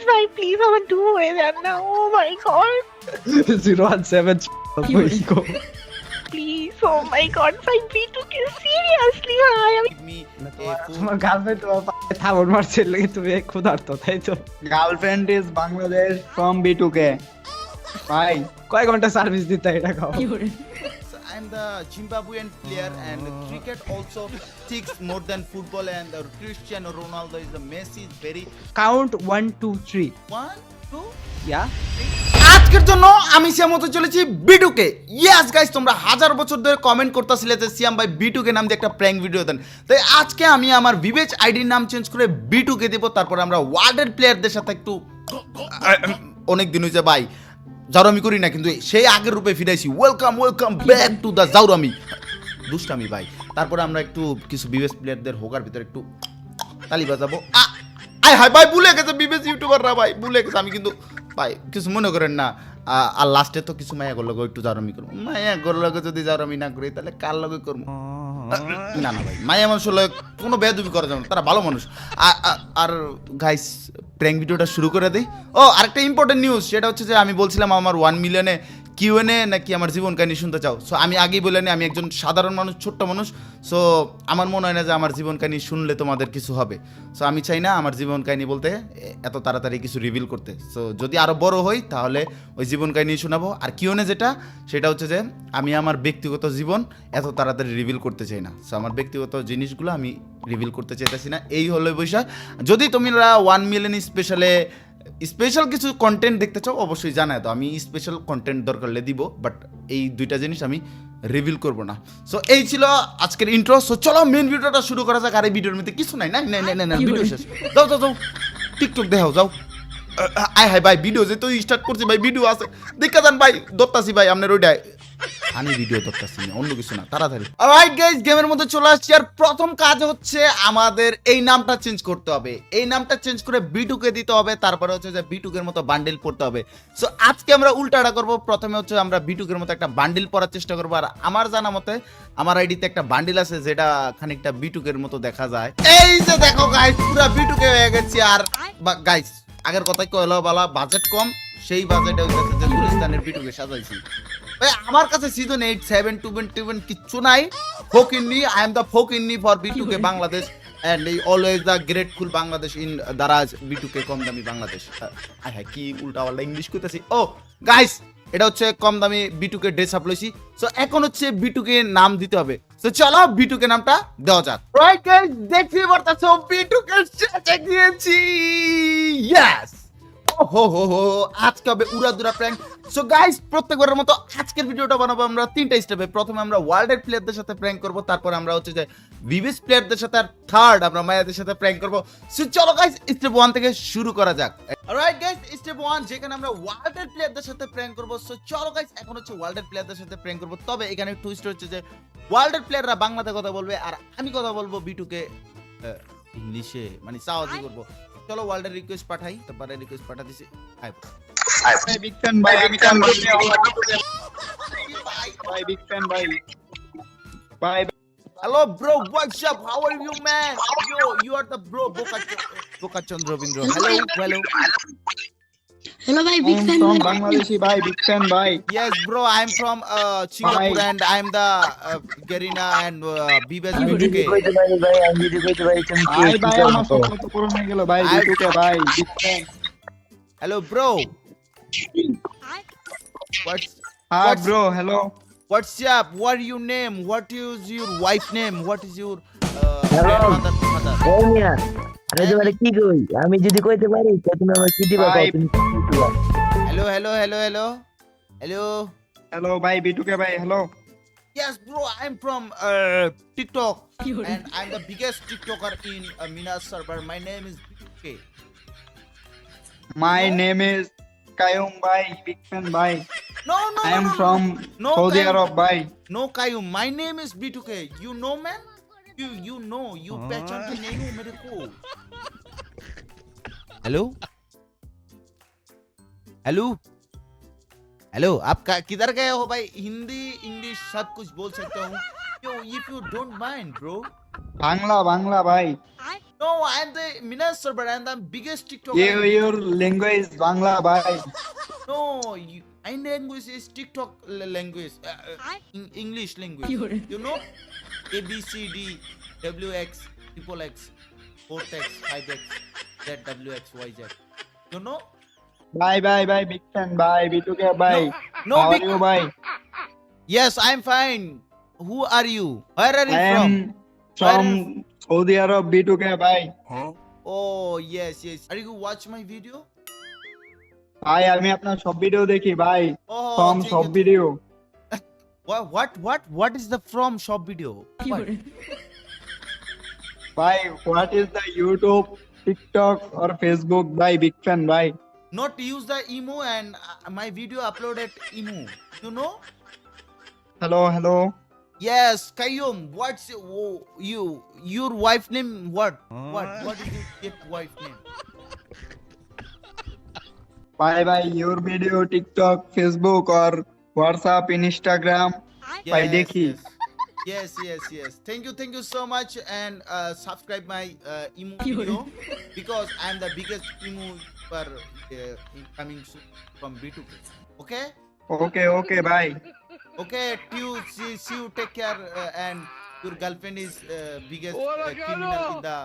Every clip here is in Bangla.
ভাই প্লিজ আমার ডু হয়ে যান না। Oh my god 017 please, oh my god ভাই B2K সিরিয়াসলি ভাই আমি তোমার গার্লফ্রেন্ড তোমার পায়ে থাবড় মারছে লাগে তুমি ক্ষুধার্ত তাই তো? Girlfriend is Bangladesh from B2K ভাই কয় ঘন্টা সার্ভিস দিতে এটা খাও? I'm the Zimbabwean player and cricket also ticks more than football and Cristiano Ronaldo is the Messi is very count 1 2 3 1 2 ইয়া আজকের জন্য আমি সিয়াম হতে চলেছি B2K। ইয়েস গাইস, তোমরা হাজার বছর ধরে কমেন্ট করতেছিলে যে সিয়াম ভাই B2K নাম দিয়ে একটা প্র্যাঙ্ক ভিডিও দেন, তাই আজকে আমি আমার বিবেচ আইডির নাম চেঞ্জ করে B2K দেব। তারপর আমরা ওয়ার্ল্ডের প্লেয়ারদের সাথে একটু অনেক দিন হয়েছে ভাই জাউরামি করি না, কিন্তু সেই আগের রূপে ফিরাইছি। ওয়েলকাম ব্যাক টু দ্য জাউরামি দুষ্টামি ভাই। তারপরে আমরা একটু কিছু বিবেচ প্লেয়ারদের হোকার ভিতরে একটু তালি বাজাবো। আয় হাই ভাই, ভুলে গেছে বিবেচ ইউটিউবাররা ভাই, ভুলে গেছে। আমি কিন্তু ভাই কিছু মনে করেন না। আর লাস্টে তো কিছু মায়া করলো একটু জাউরামি করবো। মায়া করলো যদি জাউরামি না করি তাহলে কার লগে করবো? না না ভাই, মায়া মানুষের লগে কোনো বেয়াদবি করা যাবে না, তারা ভালো মানুষ। আর গাইস প্র্যাঙ্ক ভিডিওটা শুরু করে দিই। ও আরেকটা ইম্পর্টেন্ট নিউজ, সেটা হচ্ছে যে আমি বলছিলাম আমার 1 মিলিয়নে কিউএনএ নাকি আমার জীবন কাহিনী শুনতে চাও। সো আমি আগেই বলে নিই, আমি একজন সাধারণ মানুষ, ছোট্ট মানুষ। সো আমার মনে হয় না যে আমার জীবন কাহিনী শুনলে তোমাদের কিছু হবে। সো আমি চাই না আমার জীবন কাহিনী বলতে এত তাড়াতাড়ি কিছু রিভিল করতে। সো যদি আরও বড় হই তাহলে ওই জীবন কাহিনী শোনাবো। আর কিউএনএ যেটা, সেটা হচ্ছে যে আমি আমার ব্যক্তিগত জীবন এত তাড়াতাড়ি রিভিল করতে চাই না। সো আমার ব্যক্তিগত জিনিসগুলো আমি রিভিল করতে চাইতেছি না, এই হলো বিষয়। যদি তোমরা 1 মিলিয়ন স্পেশাল কিছু কন্টেন্ট দেখতে চাও অবশ্যই জানায় তো, আমি স্পেশাল কন্টেন্ট দরকার হলে দিব, বাট এই দুইটা জিনিস আমি রিভিল করব না। সো এই ছিল আজকের ইন্ট্রো। সো চলো মেন ভিডিওটা শুরু করা যাক। আর এই ভিডিওর মধ্যে কিছু নাই, না ভিডিও শেষ। যাও টিকটক দেখাও যাও। আয় হাই ভাই, ভিডিও যে তুই স্টার্ট করছি ভাই, ভিডিও আছে দেখা যান ভাই, দত্তাছি ভাই আপনার ওইটাই আমি ভিডিও দরকারছি না, অন্য কিছু না, তাড়াতাড়ি। অলরাইট গাইস, গেমের মধ্যে চলে আসছি। আর প্রথম কাজ হচ্ছে আমাদের এই নামটা চেঞ্জ করতে হবে। এই নামটা চেঞ্জ করে B2K দিতে হবে। তারপরে হচ্ছে যে B2K এর মতো বান্ডেল পড়তে হবে। সো আজকে আমরা উল্টাটা করব। প্রথমে হচ্ছে আমরা B2K এর মতো একটা বান্ডেল পড়ার চেষ্টা করবো। আর আমার জানা মতে আমার আইডিতে একটা বান্ডেল আছে যেটা খানিকটা B2K এর মতো দেখা যায়। এই যে দেখো গাইস, পুরো B2K হয়ে গেছি। আর গাইস আগের কথাই কইলো বলা, বাজেট কম, সেই বাজেটে হচ্ছে যে গুলিস্তানের B2K সাজাইছি। আমার কাছে সিজন 8 7 2 কিচ্ছু নাই। ফকিন্নি, আই এম দ্য ফকিন্নি for B2K Bangladesh and always the grateful Bangladesh in Daraz B2K কম দামি বাংলাদেশ। হ্যাঁ কি উল্টা পাল্টা ইংলিশ কইতাছি। ও গাইস, এটা হচ্ছে কম দামি B2K ড্রেস আপ লইছি। সো এখন হচ্ছে B2K নাম দিতে হবে। সো চলো B2K নামটা দেওয়া যাক। রাইট গাইস, দেখতে পারতাছো B2K সেটে গিয়েছি। ইয়েস, আজকে হবে উড়াদুরা প্র্যাঙ্ক। সো গাইস, প্রত্যেকবারের মতো আজকের ভিডিওটা বানাবো আমরা 3টা স্টেপে। প্রথমে আমরা ওয়ার্ল্ডের প্লেয়ারদের সাথে প্র্যাঙ্ক করব, তারপর আমরা হচ্ছে যে ভিভিএস প্লেয়ারদের সাথে, আর থার্ড আমরা মায়াদের সাথে প্র্যাঙ্ক করব। সো চলো গাইস, স্টেপ 1 থেকে শুরু করা যাক। অলরাইট গাইস, স্টেপ 1 যেখানে আমরা ওয়ার্ল্ডের প্লেয়ারদের সাথে প্র্যাঙ্ক করব। সো চলো গাইস, এখন হচ্ছে ওয়ার্ল্ডের প্লেয়ারদের সাথে প্র্যাঙ্ক করব। তবে এখানে টুইস্ট হচ্ছে যে ওয়ার্ল্ডের প্লেয়াররা বাংলাতে কথা বলবে আর আমি কথা বলবো B2K ইংলিশে, মানে সাওয়াজি করব। চলো ওয়ার্ল্ডের রিকোয়েস্ট পাঠাই। তারপরে রিকোয়েস্ট পাঠা দিছি। ভাই বিগ ফ্যান ভাই, আমি কাম করছি ভাই, বিগ ফ্যান ভাই ভাই। Hello bro, what's up? How are you man? Yo, you are the bro Boka Chandravindra. Hello. Hello ভাই বিগ ফ্যান from বাংলাদেশি ভাই, বিগ ফ্যান ভাই। Yes bro, I'm from Singapore and I'm the Garina and Bibas B2K. ভাই ভাই আমার স্বপ্ন তো পূরণ হয়ে গেল ভাই, B2K ভাই, big fan. Hello bro. Hi bro, hello. What's up? What your name? What is your wife name? What is your Hello. mother? এই মিয়া আমি তোমারে কি কই, আমি যদি কইতে পারি তা তুমি আমার কি দিবা ভাই। তুমি কি দিবা? Hello. হ্যালো ভাই, B2K ভাই, hello. Yes, bro, I'm from TikTok, and I'm the biggest TikToker in Minas server. My name is BK. My name is Kayum ভাই, বিগ ফ্যান ভাই। No, I am from Saudi Kayum. Arab ভাই। No, Kayum. My name is B2K. You know, man? You know. You पहचानते नहीं हो मेरे को. हेलो आप किधर गए हो भाई? हिंदी इंग्लिश सब कुछ बोल सकते हो. Yo, if you don't mind bro. Bangla ভাই। No, I'm the minister, but I'm the biggest TikToker. Your language Bangla, bhai. No, my language is TikTok language, English language. You know, A B C D W X triple X 4X 5X Z W X Y Z. You know? Bye, big fan, bye, B2K, bye. No, How big. are you, bye? Yes, I'm fine. Who are you? Where are you I from? am from Saudi Arab, B2K, bye. Oh yes. Are you watch my video? ভাই আমি আপনার সব ভিডিও দেখি ভাই Oh, ফ্রম thank সব you. Video What is the from shop video? What? ভাই what is the YouTube TikTok or Facebook ভাই বিগ ফ্যান ভাই Not use the emo and my video uploaded emo. You know? Hello Yes, Kayyum. What's your wife name? What? What is your wife name? ভাই your video TikTok Facebook or WhatsApp Instagram ভাই দেখি Yes. Thank you so much, and subscribe my emo video because I'm the biggest emo for coming soon from B2K. Okay? ওকে ভাই Okay, see you, take care, and your girlfriend is biggest criminal in the.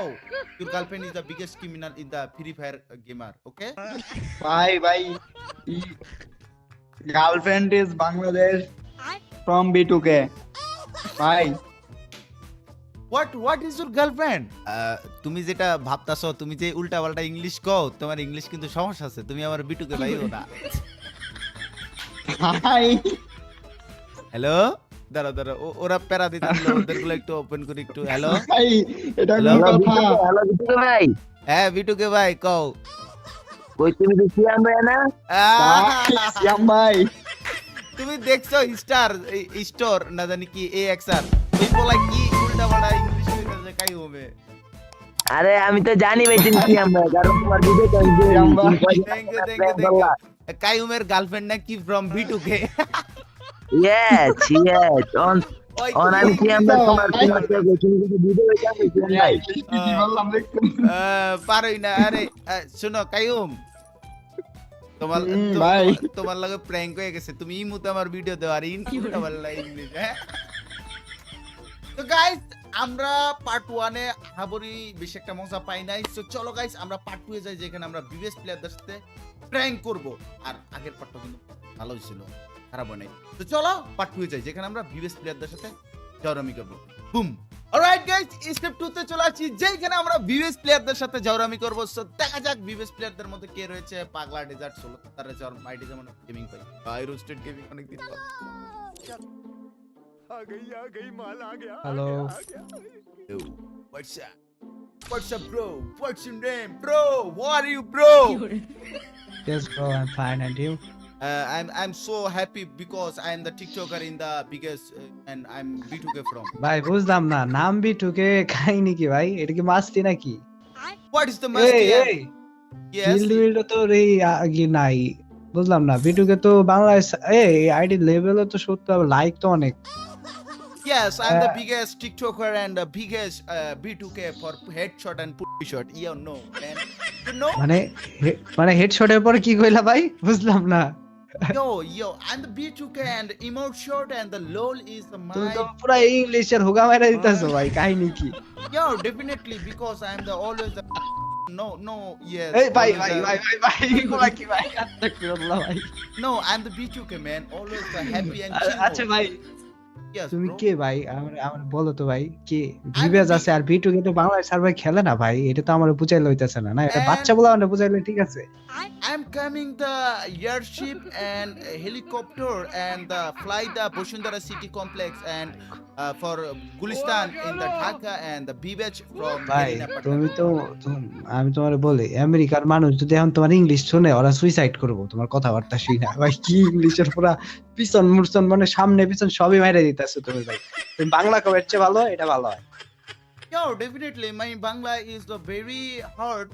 Oh, your girlfriend is the biggest criminal in the Free Fire gamer. Okay? ভাই girlfriend is Bangladesh from B2K ভাই What is your girlfriend? তুমি যেটা ভাবতাছো, তুমি যে উল্টা পাল্টা ইংলিশ কও, তোমার ইংলিশ কিন্তু সমস্যা আছে। তুমি আমার বিটুকে ভাইও না। ভাই হ্যালো, দাঁড়া ওরা প্যারা দিতে দিল, ওদেরগুলো একটু ওপেন করি একটু। হ্যালো, ভাই এটা Hello? কোন কথা হ্যালো বিটুকে ভাই, হ্যাঁ বিটুকে ভাই কও। কই তুমি দেখি আমরা না? শ্যাম ভাই তুমি দেখছো স্টোর না জানি কি AXR, ওই বলা কি উল্টা পাল্টা ইংলিশ কইতাছে কাই হবে। আরে আমি তো জানি ভাই তুমি কি আমরা, কারণ তোমার ভিডিও তো Thank you. কাইউমের গার্লফ্রেন্ড নাকি ফ্রম B2K? Yes. ওই অন আমি কি আমরা তোমার তুমি ভিডিও দেখি ভাই। কি বললাম দেখছো পারোই না। আরে শোনো কাইউম, তোমার ভাই। তোমার লগে প্র্যাঙ্ক হয়ে গেছে। তুমি ইমুতে আমার ভিডিও দাও আর উল্টা পাল্টা ইংলিশ। হ্যাঁ, তো গাইস আমরা পার্ট 1 এ হাবরি বেশি একটা মজা পাই নাই। সো চলো গাইস আমরা পার্ট 2 এ যাই, যেখানে আমরা বিবেস প্লেয়ারদের সাথে প্র্যাঙ্ক করব। আর আগের পার্টটা কিন্তু ভালোই ছিল, খারাপ হয় নাই। তো চলো পার্ট 2 এ যাই, যেখানে আমরা বিবেস প্লেয়ারদের সাথে জাউরামি করব। বুম। অলরাইট গাইস, স্টেপ 2 তে চলে আসছি, যেখানে আমরা বিবেস প্লেয়ারদের সাথে জাউরামি করব। সো দেখা যাক বিবেস প্লেয়ারদের মধ্যে কে রয়েছে। পাগলা ডেজার্ট 16 তার রয়েছে, আর আইডি যেমন গেমিং পাই, বাই রোস্টেড গেমিং অনেক দিন পর। Hello Yo, what's up bro? What's your name bro? What are you bro? Yes bro, I'm fine, and you? I'm so happy because I'm the TikToker in the biggest and I'm B2K from. ভাই বুঝলাম না, নাম B2K কাহিনী কি ভাই? এটা কি মাস্তি নাকি? What is the must? এই Yes. গিল্ড তো রে আগে নাই, বুঝলাম না। B2K তো বাংলাদেশ আইডি লেভেলে তো সত্যি লাইক তো অনেক। Yes, I'm the biggest TikToker and the biggest B2K for headshot and push shot. You know, man. You know? মানে হেডশটের পর কি কইলা ভাই? বুঝলাম না। Yo, I'm the B2K and emote shot and the LOL is তুমি তো my. পুরো ইংলিশের হুগা মেরে দিতেছো ভাই, কাহিনী কি? Yo, definitely because I'm the always the. No, yes. এই ভাই always এগুলা কি ভাই? আস্তাগফিরুল্লাহ ভাই। No, I'm the B2K man. Always the happy and chill. আচ্ছা ভাই, Yes, তুমি bro. কে ভাই? আমার বলো তো ভাই, কে ভিভেজ আছে আর B2K তো বাংলাদেশ সার্ভার খেলে না ভাই, এটা তো আমার বুঝাই লইতেছে না। না এটা বাচ্চা বলা মানে বুঝাইলে ঠিক আছে। I'm coming the airship and helicopter and the fly the Boshundara city complex and for Gulistan in the Dhaka and the Bibech from ভাই Medina Patna. তুমি তো আমি তোমারে বলি, আমেরিকার মানুষ যদি এখন তোমার ইংলিশ শুনে ওরা সুইসাইড করবো তোমার কথাবার্তা শুনে। ভাই কি ইংলিশের পুরা পিছন মুরছন মানে সামনে পিছন সবই মাইরে দিতেছো তুমি ভাই। তুমি বাংলা কবে চেয়ে ভালো, এটা ভালো হয়। Yeah, definitely. My Bangla is the very hard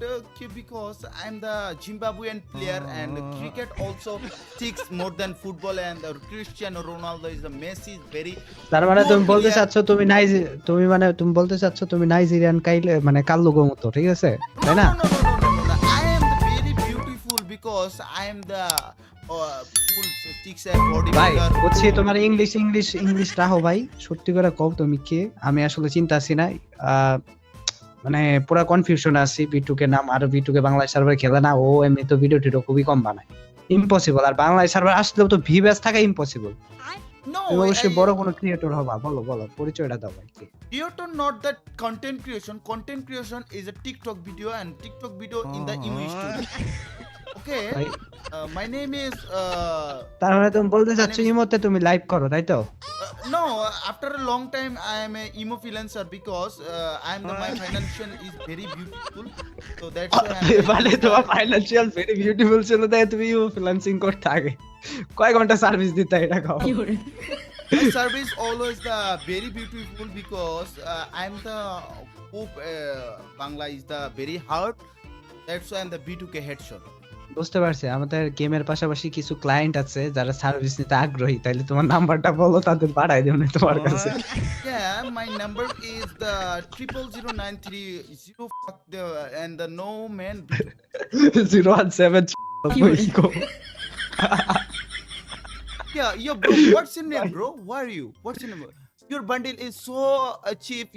because I'm the Zimbabwean player and cricket also sticks more than football and Cristiano Ronaldo is the Messi is very তার মানে তুমি poor বলতে player. চাচ্ছ তুমি বলতে চাচ্ছ তুমি নাইজেরিয়ান কাইলে মানে কাল্লুগো মতো, ঠিক আছে, তাই না? No. I am the very beautiful because I am the full sticks and body ভাই builder. বুঝছি তোমার ইংলিশ রাখো ভাই, সত্যি করে কও তুমি কে? আমি আসলে চিন্তা আছি না, মানে পুরা কনফিউশন আছি। বিটুকে নাম আর বিটুকে বাংলাদেশ সার্ভারে খেলে না, ও এমনি তো ভিডিও টিডিও খুবই কম বানায়, ইম্পসিবল। আর বাংলাদেশ সার্ভার আসলেও তো ভি ব্যাচ থাকা ইম্পসিবল। No, তুমি অবশ্যই বড় কোনো ক্রিয়েটর হবা, বলো পরিচয়টা দাও ভাই। কে? creator not that content creation. Content creation is a TikTok video and TikTok video in the Imo studio. Okay, ভাই my name is তার মানে তুমি বলতে চাচ্ছ ইমোতে তুমি লাইভ করো, তাই তো? no. After a long time, I am a emo freelancer because my financial is very beautiful. So that's why মানে তোমার ফাইনান্সিয়াল ভেরি বিউটিফুল ছিল, তাই তুমি ইমো ফ্রিল্যান্সিং করতে আগে কয় ঘন্টা সার্ভিস দিতে এটা কও? my service always the very beautiful because I'm the hope Bangla is the very hard. That's why I'm the B2K headshot. বুঝতে পারছি, আমাদের গেমের পাশাপাশি কিছু ক্লায়েন্ট আছে যারা সার্ভিস নিতে আগ্রহী, তাইলে তোমার নাম্বারটা বলো, তাদের পাঠাই দেব না তোমার কাছে। Yeah, my number is the 00093 fuck the and the no man. 017 Yeah, bro. What's your name, bro? Why are you? What's your name? Your bundle is so cheap.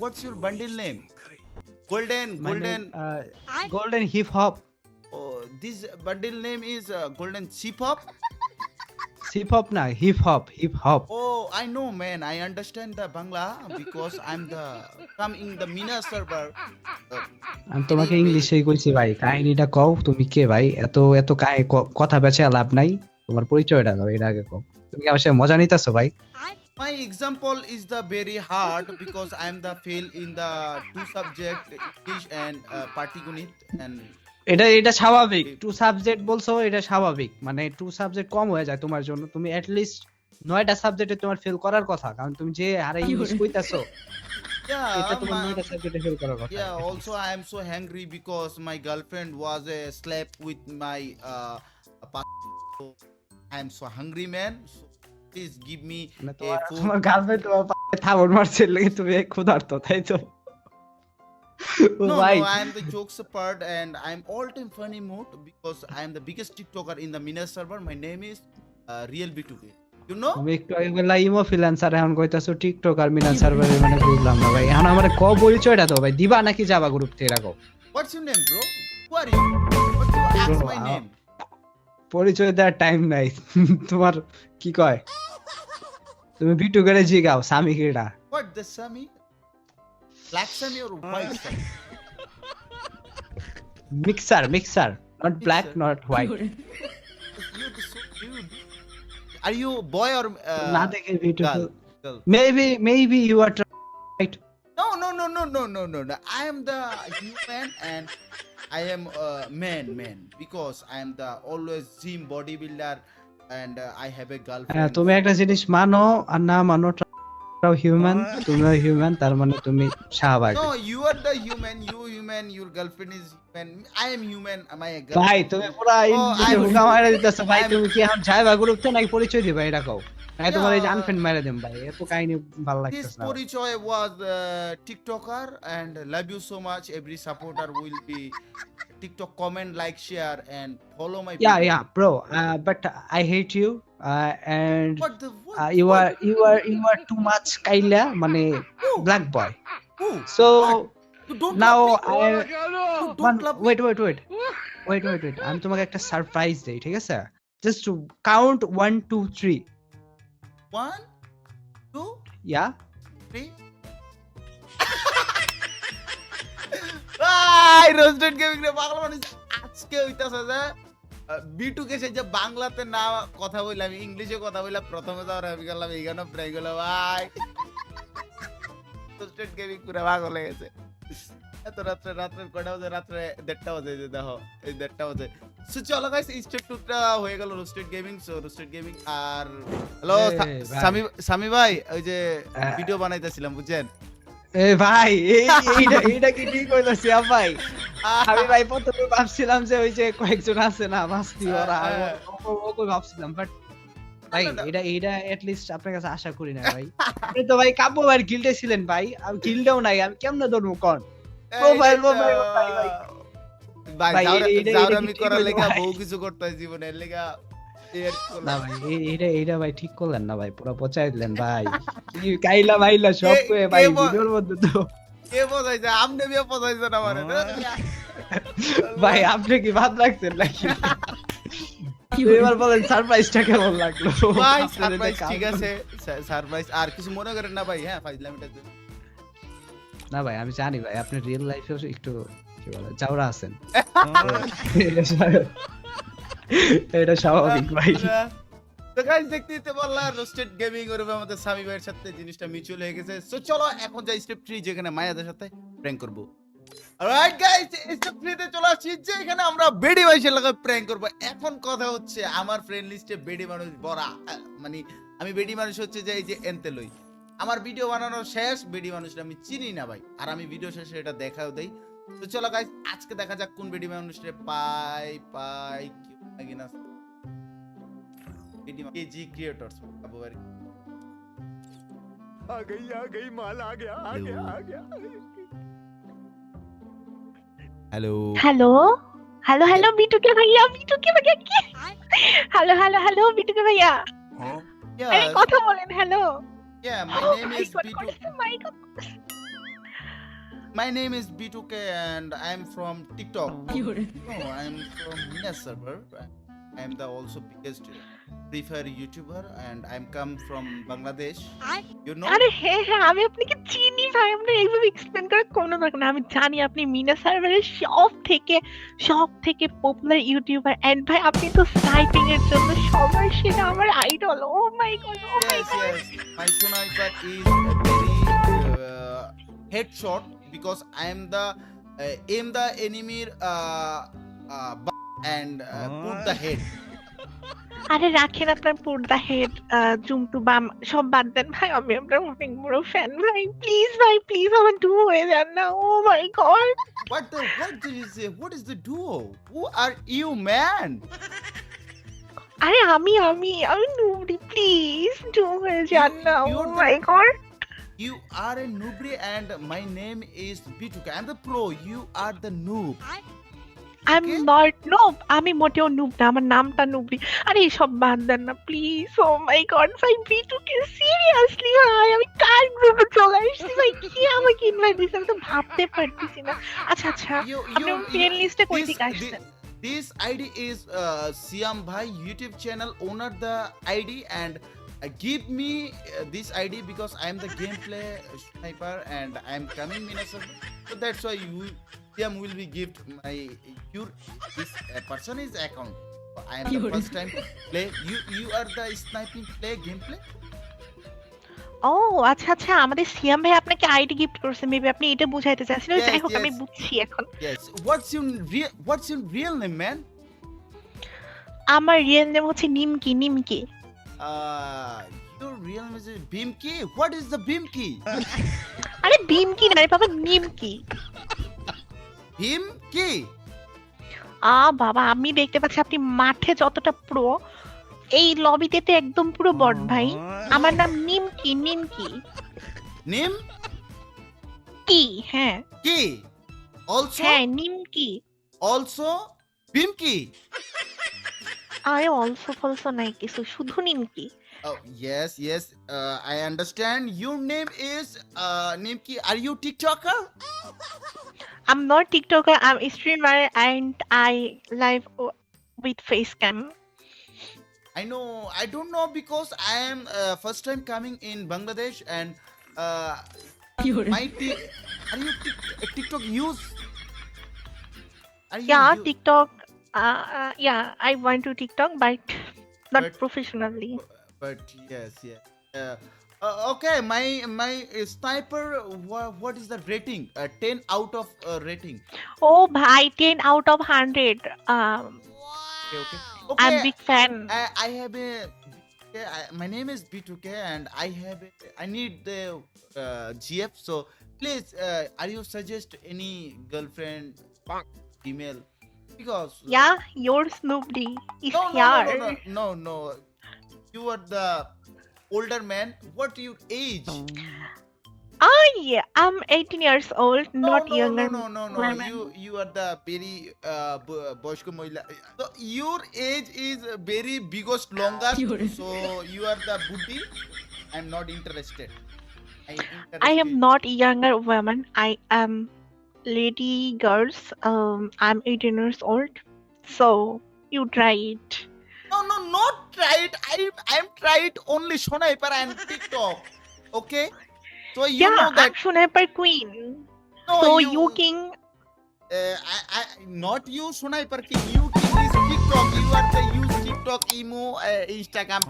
What's your bundle name? Golden. Golden hip hop. Oh, this bundle name is Golden Sheep Hop. Hip hop না, hip hop. Oh, I know, man. I understand the Bangla because I'm the come in the Mina server. আমি তোমাকে ইংলিশেই কইছি ভাই, কাহিনীটা কও তুমি কে ভাই? এত কথা বেচে লাভ নাই, তোমার পরিচয়টা দাও এর আগে কও। তুমি কি আমার সাথে মজা নিতেছো ভাই? My example is the very hard because I'm the fail in the two subject English and Patigunit and এটা স্বাভাবিক। টু সাবজেক্ট বলছো, এটা স্বাভাবিক, মানে টু সাবজেক্ট কম হয়ে যায় তোমার জন্য। তুমি এট লিস্ট 9টা সাবজেক্টে তোমার ফেল করার কথা, কারণ তুমি যে আরে ইংলিশ কইতাছো এটা তোমার 9টা সাবজেক্টে ফেল করার কথা। yeah. Also, I am so hungry because my girlfriend was a slap with my so I am so hungry, man. So please give me মানে a food. তোমার গার্লফ্রেন্ড তোমার পায়ে থাবড় মারছে লাগি তুমি ক্ষুধার্ত, তাই তো? No, ভাই I am the jokes part and I'm all time funny mood because I am the biggest TikToker in the Mina server. My name is Real B2K. You know? তুমি একটু আগে বললা ইমো ফ্রিল্যান্সার, এখন কইতাছো টিকটক আর মিনান সার্ভারে, মানে বুঝলাম না ভাই। এখন আমারে ক পরিচয়টা দাও ভাই, দিবা নাকি যাবা গ্রুপ থেকে রাখো? What's your name, bro? Who are you? What do you ask my name? পরিচয় দেওয়ার টাইম নাই তোমার। কি কয় তুমি বিটু করে জিগাও সামি কেডা? What the Sami? Black Sami or white Sami? Mixer, not black Mixer. Not white. You're so cute. Are you boy or না দেখে beautiful. girl? Maybe you are right. No. I am the human and I am man because I am the always gym bodybuilder and I have a girlfriend. তুমি একটা জিনিস মানো আর না মানো, হিউম্যান, তুমিও হিউম্যান, তার মানে তুমি Shahbag. No, you are the human. You human. Your girlfriend is human. I am human. Am I a girl? ভাই তুমি পুরা ইংলিশে হুকা মারা দিতেছো ভাই। তুমি কি এখন যাইবা গ্রুপ থেকে নাকি পরিচয় দিবা এটা কও? আমি তোমার এই যে আনফ্রেন্ড মারা দেম ভাই, এত কাহিনী ভালো This লাগতেছে না। Porichoy was TikToker and love you so much. Every supporter will be TikTok comment, like, share, and follow my. Yeah, bro. But I hate you. And What the what? you are too much kaila, মানে black boy. Who? So You don't now love me? You don't love me? wait. আমি তোমাকে একটা সারপ্রাইজ দেই, ঠিক আছে? Just to count 1 2 3. 1, 2, Yeah. 3. ভাই রোস্টেড গেমিং রে পাগল মানুষ আজকে হইতাছে যে B2K সে যে বাংলাতে না কথা বললাম, ইংলিশে কথা বললাম, প্রথমে তো আর আমি গেলাম এইখানে প্রায় গেল ভাই। রোস্টেড গেমিং পুরো পাগল হয়ে গেছে। এত রাত্রে কয়টা বাজে? রাত্রে 1:30 বাজে, যে দেখো এই 1:30 বাজে। সো চলো গাইস, স্টেপ 2টা হয়ে গেল roasted gaming. So roasted gaming আর হ্যালো Hey, ভাই। সামি ভাই, ওই যে হ্যাঁ। ভিডিও বানাইতেছিলাম বুঝছেন? এ ভাই এইটা কি ঠিক হইলো সিয়াম ভাই? আমি ভাই প্রথমে ভাবছিলাম যে ওই যে কয়েকজন আছে না মাস্তি ওরা ওকে ভাবছিলাম, বাট ভাই এটা এট লিস্ট আপনার কাছে আশা করি না ভাই। আপনি তো ভাই কাব্য ভাই গিল্ডে ছিলেন ভাই, আমি গিল্ডেও নাই, আমি কেমনে ধরবো কোন প্রোফাইল ভাই ভাই ভাই ভাই, এটা জাউরামি কি ঠিক করার হইলো লেগা ভাই? বহু কিছু করতে হয় জীবনে, এর লেগা এর না ভাই এইটা ভাই ঠিক করলেন না ভাই, পুরো পচাই দিলেন ভাই। কি কাইলা ভাইলা সব কে- কয়ে কে ভাই বল- ভিডিওর মধ্যে তো কে বোঝাইছে? আমনে বিয়ে বোঝাইছে না মানে ভাই আপনি কি ভাত রাখছেন নাকি? এবার বলেন সারপ্রাইজটা কেমন লাগলো? ভাই আপনার এটা সারপ্রাইজ কাজ- ঠিক আছে, সারপ্রাইজ আর কিছু মনে করেন না ভাই। হ্যাঁ ফাইজলামিটা না ভাই আমি জানি ভাই আপনি রিয়েল লাইফেও একটু কি বলে চাওড়া আছেন। এটা স্বাভাবিক ভাই। তো গাইস দেখতে দিতে বললাম রোস্টেড গেমিং ওর আমাদের সামি ভাইয়ের সাথে জিনিসটা মিউচুয়াল হয়ে গেছে। সো চলো এখন যাই স্টেপ 3 যেখানে মায়াদের সাথে প্র্যাঙ্ক করব। অলরাইট গাইস স্টেপ 3 তে চলে আসছি যেখানে আমরা বেডি ভাইয়ের লগে প্র্যাঙ্ক করব। এখন কথা হচ্ছে আমার ফ্রেন্ড লিস্টে বেডি মানুষ বড়া, মানে আমি বেডি মানুষ হচ্ছে যে এই যে এনতে লই। আমার ভিডিও বানানো শেষ, বেডি মানুষটা আমি চিনি না ভাই, আর আমি ভিডিও শেষে এটা দেখাও দেই। তো চলো গাইস আজকে দেখা যাক কোন বেডি মানুষটা পাই কি নাকি না। केजी क्रिएटर्स अब बारी आ गई माल आ गया हेलो হ্যালো হ্যালো হ্যালো বিটুকে ভাইয়া কি হ্যালো বিটুকে ভাইয়া আরে yes কথা বলেন hello yeah my name is B2K and I'm from TikTok. No, I'm from Mina server. I'm the also biggest Free Fire YouTuber and I'm come from Bangladesh. You know? আরে হ্যাঁ আমি আপনাকে চিনি ভাই, আপনি এইভাবে এক্সপ্লেন করার কোনো দরকার না। আমি জানি আপনি মিনা সার্ভারের সব থেকে পপুলার ইউটিউবার, এন্ড ভাই আপনি তো স্নাইপিং এর জন্য সবার সেটা আমার idol. Oh my god Yes. My sniper is very headshot because I am the aim the enemy and put the head. আরে রাখেন আপনার পর্দা হেড জুম টু বাম সব বাদ দেন ভাই, আমি আপনার অনেক বড় ফ্যান ভাই। প্লিজ আমার ডু হয়ে যান না। Oh my god What did you say? What is the duo? Who are you, man? আরে আমি নুবড়ি, প্লিজ ডু হয়ে যান না। ও You're the- my god You are a noobry and my name is B2K. I'm the pro. You are the noob. I am not noob, আমি মোটেও নুব না, আমার নামটা নুবড়ি। আরে সব বাদ দেন না প্লিজ। ও মাই গড ভাই বিটুকে সিরিয়াসলি ভাই আমি কার গ্রুপে চলে আসছি ভাই, কি আমাকে ইনভাইট দিয়েছে আমি তো ভাবতে পারতেছি না। আচ্ছা আপনি ফ্রেন্ড লিস্টে কই থেকে আসছেন? This ID is Siam Bhai YouTube channel owner the ID and give me this ID because I am the gameplay sniper and I am coming Minnesota. So that's why Siam will be gift my this person is account. I am the first time play. You are the sniping play gameplay. ও আচ্ছা আমাদের সিয়াম ভাই আপনাকে আইডি গিফট করেছে, মেবি আপনি এটা বুঝাইতে চাইছিলেন। Yes, যাই হোক আমি yes. বুঝছি এখন। Yes. What's your real name, man? আমার রিয়েল নেম হচ্ছে নিমকি। Your real name is Bimki. What is the Bimki? আরে বিমকি না রে বাবা, নিমকি। Bimki. বাবা আমি দেখতে পাচ্ছি আপনি মাঠে যতটা প্রো, এই লবিতে তো একদম পুরো বট ভাই। আমার নাম নিমকি। Nim কি? হ্যাঁ Ki. Also নিমকি। also Bimki. আরে অলসো ফলসো নাই কিছু, শুধু নিমকি। Oh yes. I understand. Your name is Nimki. Are you TikToker? I'm not TikToker, I'm a streamer and I live with face cam. I know. I don't know because I am first time coming in Bangladesh and are you TikTok use? Are you Yeah, u- TikTok. Yeah, I went to TikTok, but not But- professionally. But yes. Okay, my sniper. What is the rating? 10 out of rating. Oh, bhai, 10 out of 100. Okay. I'm big fan. I have a. My name is B2K and I need the GF. So please, are you suggest any girlfriend, female? Because Yeah, your Snoop D is no, no, no, here. no, no, no, no. You are the older man. What your age? I am 18 years old, No, not no, younger. no, no, no, no. women. You are the very boysko mohila. So your age is very biggest longest. So you are the buddhi. I'm not interested. I am not younger woman. I am lady girls. I'm 18 years old. So you try it. No, no, not tried. I'm tried only Shonaiper and TikTok. Okay. So you Yeah, know that. I'm Sniper Queen. No, So you king. I not you Sniper King. You king is TikTok. You are the use TikTok, emo, Instagram,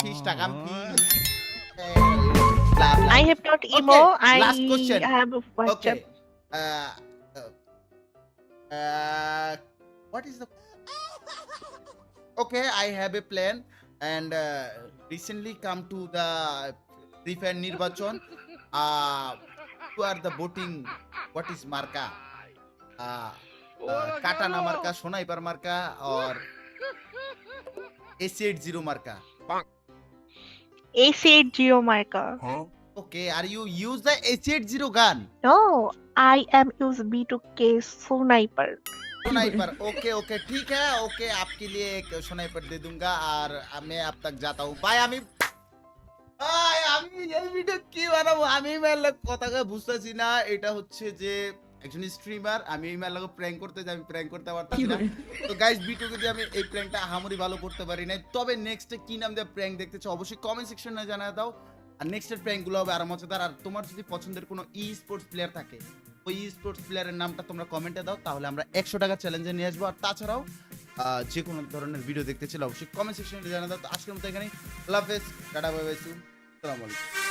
blah, blah. I have not emo. Okay, last I question. have WhatsApp. Okay. What is the? Okay, I have a plan, and recently come to the Free Fire Nirbachon. You are the voting. What is marka? Katana marka, Sniper marka, or AC80 marka. AC80 marker. Okay, are you use the AC80 gun? No, I am use B2K Sniper. Sniper okay okay ठीक है ओके आपके लिए एक स्नाइपर दे दूंगा और मैं अब तक जाता हूँ बाय আমি এই ভিডিও কি বানাবো আমি মেলা কথাটা বুঝতাছি না এটা হচ্ছে যে একজন স্ট্রিমার আমি এই মেলাকে প্র্যাঙ্ক করতে যাই আমি প্র্যাঙ্ক করতে পারতাছি না তো গাইস ভিডিও যদি আমি এই প্র্যাঙ্কটা আহামরি ভালো করতে পারি না তবে নেক্সটে কি নাম দিয়ে প্র্যাঙ্ক দেখতে চাও অবশ্যই কমেন্ট সেকশনে জানিয়ে দাও আর নেক্সটের প্র্যাঙ্কগুলো হবে আরো মজাদার আর তোমার যদি পছন্দের কোনো ই স্পোর্টস প্লেয়ার থাকে ওই স্পোর্টস প্লেয়ারের নামটা তোমরা কমেন্টে দাও তাহলে আমরা 100 টাকা চ্যালেঞ্জে নিয়ে আসবো আর তাছাড়াও যে কোনো ধরনের ভিডিও দেখতে চাইলে অবশ্যই কমেন্ট সেকশনে জানিয়ে দাও তো আজকের মতো এখানেই আল্লাহ হাফেজ টাটা বাই বাই আসসালামু আলাইকুম